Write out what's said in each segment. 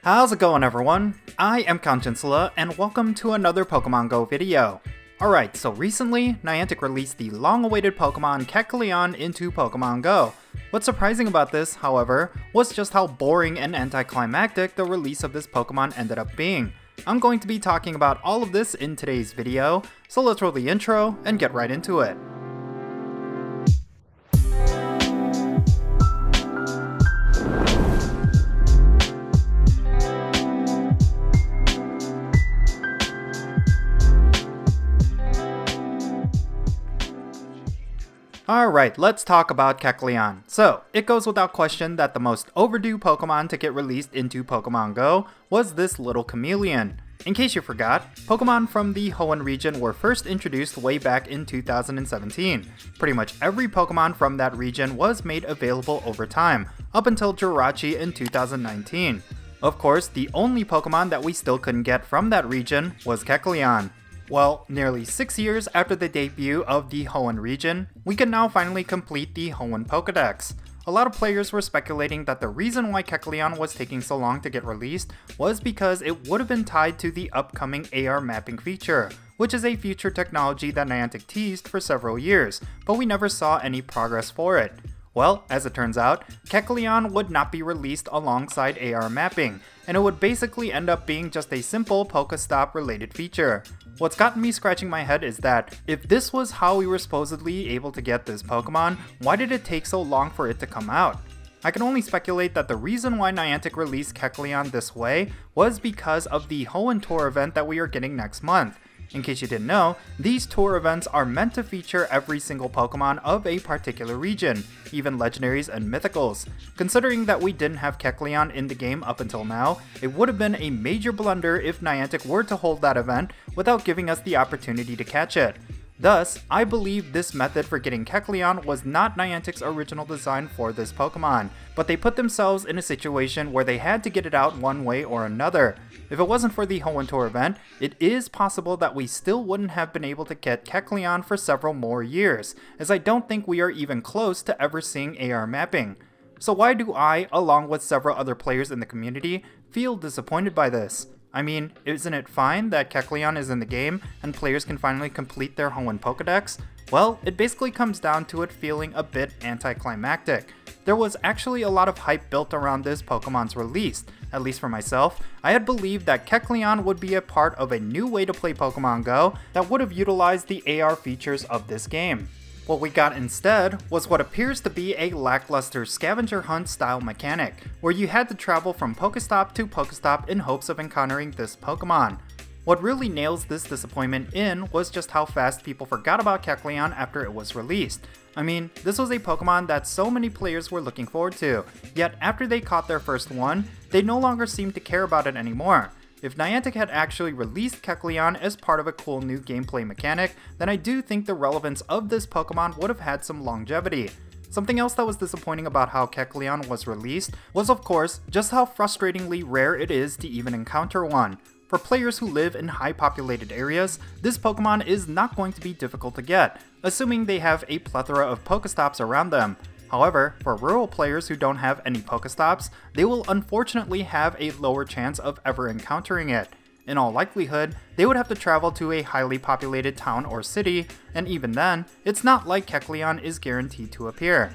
How's it going, everyone? I am Jinsula, and welcome to another Pokemon Go video. Alright, so recently, Niantic released the long-awaited Pokemon Kecleon into Pokemon Go. What's surprising about this, however, was just how boring and anticlimactic the release of this Pokemon ended up being. I'm going to be talking about all of this in today's video, so let's roll the intro and get right into it. Alright, let's talk about Kecleon. So, it goes without question that the most overdue Pokemon to get released into Pokemon Go was this little chameleon. In case you forgot, Pokemon from the Hoenn region were first introduced way back in 2017. Pretty much every Pokemon from that region was made available over time, up until Jirachi in 2019. Of course, the only Pokemon that we still couldn't get from that region was Kecleon. Well, nearly 6 years after the debut of the Hoenn region, we can now finally complete the Hoenn Pokédex. A lot of players were speculating that the reason why Kecleon was taking so long to get released was because it would have been tied to the upcoming AR mapping feature, which is a future technology that Niantic teased for several years, but we never saw any progress for it. Well, as it turns out, Kecleon would not be released alongside AR mapping, and it would basically end up being just a simple Pokestop related feature. What's gotten me scratching my head is that, if this was how we were supposedly able to get this Pokemon, why did it take so long for it to come out? I can only speculate that the reason why Niantic released Kecleon this way was because of the Hoenn Tour event that we are getting next month. In case you didn't know, these tour events are meant to feature every single Pokemon of a particular region, even legendaries and mythicals. Considering that we didn't have Kecleon in the game up until now, it would have been a major blunder if Niantic were to hold that event without giving us the opportunity to catch it. Thus, I believe this method for getting Kecleon was not Niantic's original design for this Pokemon, but they put themselves in a situation where they had to get it out one way or another. If it wasn't for the Hoenn Tour event, it is possible that we still wouldn't have been able to get Kecleon for several more years, as I don't think we are even close to ever seeing AR mapping. So why do I, along with several other players in the community, feel disappointed by this? I mean, isn't it fine that Kecleon is in the game and players can finally complete their Hoenn Pokédex? Well, it basically comes down to it feeling a bit anticlimactic. There was actually a lot of hype built around this Pokemon's release. At least for myself, I had believed that Kecleon would be a part of a new way to play Pokemon Go that would have utilized the AR features of this game. What we got instead was what appears to be a lackluster scavenger hunt style mechanic, where you had to travel from Pokestop to Pokestop in hopes of encountering this Pokemon. What really nails this disappointment in was just how fast people forgot about Kecleon after it was released. I mean, this was a Pokemon that so many players were looking forward to, yet after they caught their first one, they no longer seemed to care about it anymore. If Niantic had actually released Kecleon as part of a cool new gameplay mechanic, then I do think the relevance of this Pokemon would have had some longevity. Something else that was disappointing about how Kecleon was released was, of course, just how frustratingly rare it is to even encounter one. For players who live in high populated areas, this Pokemon is not going to be difficult to get, assuming they have a plethora of Pokestops around them. However, for rural players who don't have any Pokestops, they will unfortunately have a lower chance of ever encountering it. In all likelihood, they would have to travel to a highly populated town or city, and even then, it's not like Kecleon is guaranteed to appear.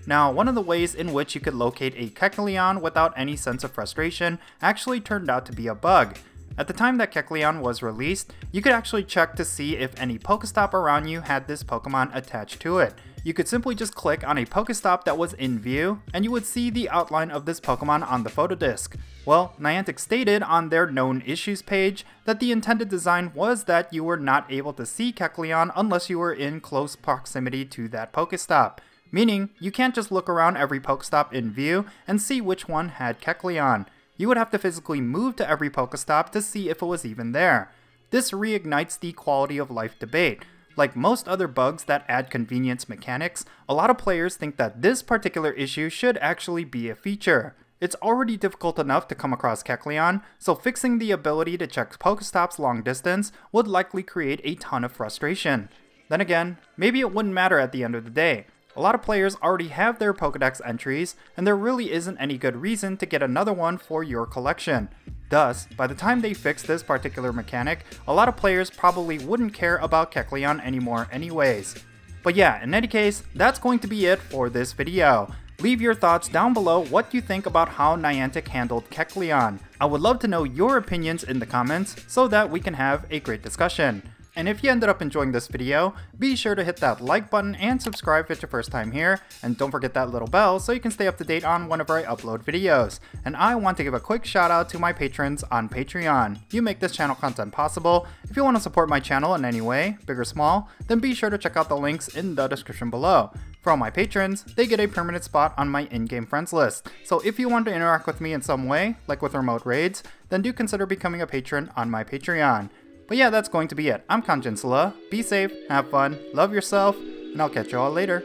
Now, one of the ways in which you could locate a Kecleon without any sense of frustration actually turned out to be a bug. At the time that Kecleon was released, you could actually check to see if any Pokestop around you had this Pokemon attached to it. You could simply just click on a Pokestop that was in view, and you would see the outline of this Pokemon on the photo disc. Well, Niantic stated on their known issues page that the intended design was that you were not able to see Kecleon unless you were in close proximity to that Pokestop. Meaning, you can't just look around every Pokestop in view and see which one had Kecleon. You would have to physically move to every Pokestop to see if it was even there. This reignites the quality of life debate. Like most other bugs that add convenience mechanics, a lot of players think that this particular issue should actually be a feature. It's already difficult enough to come across Kecleon, so fixing the ability to check Pokestops long distance would likely create a ton of frustration. Then again, maybe it wouldn't matter at the end of the day. A lot of players already have their Pokédex entries, and there really isn't any good reason to get another one for your collection. Thus, by the time they fix this particular mechanic, a lot of players probably wouldn't care about Kecleon anymore anyways. But yeah, in any case, that's going to be it for this video. Leave your thoughts down below what you think about how Niantic handled Kecleon. I would love to know your opinions in the comments so that we can have a great discussion. And if you ended up enjoying this video, be sure to hit that like button and subscribe if it's your first time here, and don't forget that little bell so you can stay up to date on whenever I upload videos. And I want to give a quick shout out to my patrons on Patreon. You make this channel content possible. If you want to support my channel in any way, big or small, then be sure to check out the links in the description below. For all my patrons, they get a permanent spot on my in-game friends list. So if you want to interact with me in some way, like with remote raids, then do consider becoming a patron on my Patreon. But yeah, that's going to be it. I'm Jinsula. Be safe, have fun, love yourself, and I'll catch you all later.